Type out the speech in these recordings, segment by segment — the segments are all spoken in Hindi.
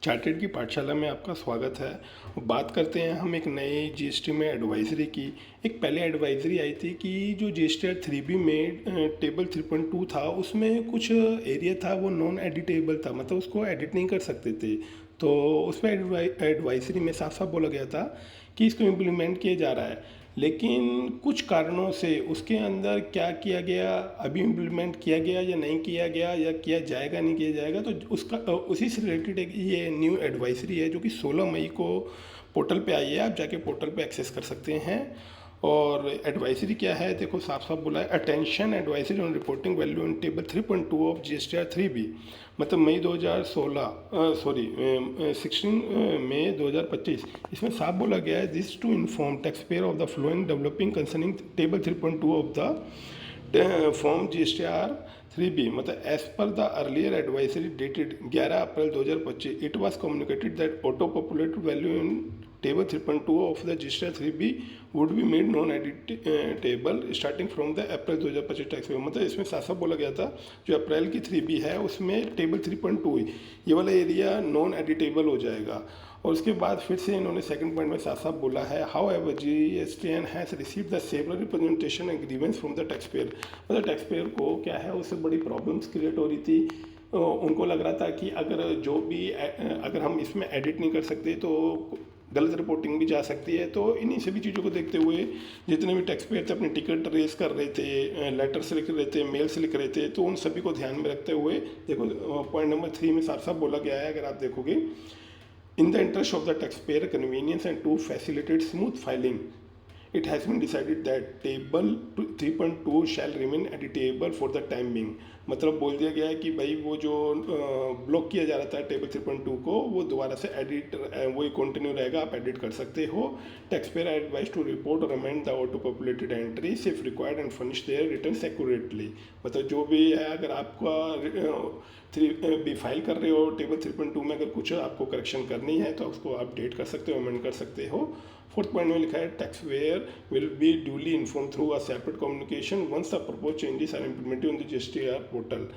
चार्टेड की पाठशाला में आपका स्वागत है। बात करते हैं हम एक नए जीएसटी में एडवाइजरी की। एक पहले एडवाइजरी आई थी कि जो जीएसटीआर 3B में टेबल 3.2 था, उसमें कुछ एरिया था वो नॉन एडिटेबल था, मतलब उसको एडिट नहीं कर सकते थे। तो उसमें एडवाइजरी में साफ साफ बोला गया था कि इसको इम्प्लीमेंट किया जा रहा है, लेकिन कुछ कारणों से उसके अंदर क्या किया गया, अभी इम्प्लीमेंट किया गया या नहीं किया गया, या किया जाएगा नहीं किया जाएगा, तो उसका उसी से रिलेटेड एक ये न्यू एडवाइजरी है जो कि 16 मई को पोर्टल पे आई है। आप जाके पोर्टल पे एक्सेस कर सकते हैं। और एडवाइजरी क्या है, देखो साफ साफ बोला है, attention advisory on reporting value in table 3.2 of GSTR 3B, मतलब मई 2016 सॉरी 16 मई 2025। इसमें साफ बोला गया है, this to inform taxpayer of the following developing concerning table 3.2 of the form GSTR 3B, मतलब as per the earlier advisory dated 11 April 2025, it was communicated that auto populated value in table 3.2 of the GSTR 3B would be made non editable starting from the April 2025 taxpayer. मतलब इसमें साफ साफ बोला गया था जो अप्रैल की 3B है उसमें टेबल 3.2 ये वाला एरिया नॉन एडिटेबल हो जाएगा। और उसके बाद फिर से इन्होंने सेकंड पॉइंट में साफ साफ बोला है, how ever GSTN has receive the several representation and grievance from the tax payer. मतलब टैक्स पेयर को क्या है, उससे बड़ी प्रॉब्लम्स क्रिएट हो रही थी। उनको लग रहा था कि अगर हम इसमें एडिट नहीं कर सकते तो गलत रिपोर्टिंग भी जा सकती है। तो इन्हीं सभी चीज़ों को देखते हुए जितने भी टैक्स पेयर थे अपने टिकट रेस कर रहे थे, लेटर से लिख रहे थे, मेल से लिख रहे थे, तो उन सभी को ध्यान में रखते हुए देखो पॉइंट नंबर 3 में साफ साफ बोला गया है, अगर आप देखोगे, in the interest of the taxpayer convenience and to facilitate smooth filing, it has been decided that table 3.2 shall remain editable for the time being। मतलब बोल दिया गया है कि भाई वो जो ब्लॉक किया जा रहा था टेबल 3.2 को, वो दोबारा से एडिट वही कंटिन्यू रहेगा, आप एडिट कर सकते हो। Tax payer advise to report और amend the auto populated entries if required and furnish their returns accurately. मतलब जो भी है, अगर आपका 3B फाइल कर रहे हो टेबल 3.2 में, अगर कुछ आपको करेक्शन करनी है तो उसको अपडेट कर सकते हो, अमेंड कर सकते हो। फोर्थ पॉइंट में लिखा है, taxpayer will be duly inform through a separate communication once the propose changes are implemented on the GSTR portal.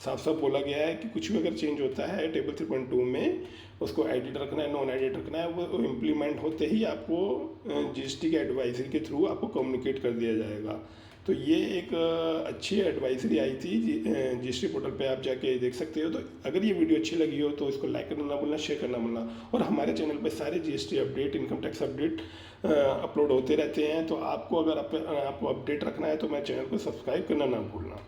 साफ साफ बोला गया है कि कुछ भी अगर चेंज होता है टेबल 3.2 में, उसको एडिट रखना है, नॉन एडिट रखना है, वो इम्प्लीमेंट होते ही आपको जीएसटी के एडवाइजरी के थ्रू आपको कम्युनिकेट कर दिया जाएगा। तो ये एक अच्छी एडवाइजरी आई थी, जीएसटी पोर्टल पे आप जाके देख सकते हो। तो अगर ये वीडियो अच्छी लगी हो तो इसको लाइक करना ना भूलना, शेयर करना भूलना। और हमारे चैनल पे सारे GST update, income tax update upload होते रहते हैं, तो आपको अगर आपको अपडेट रखना है तो मेरे चैनल को सब्सक्राइब करना ना भूलना।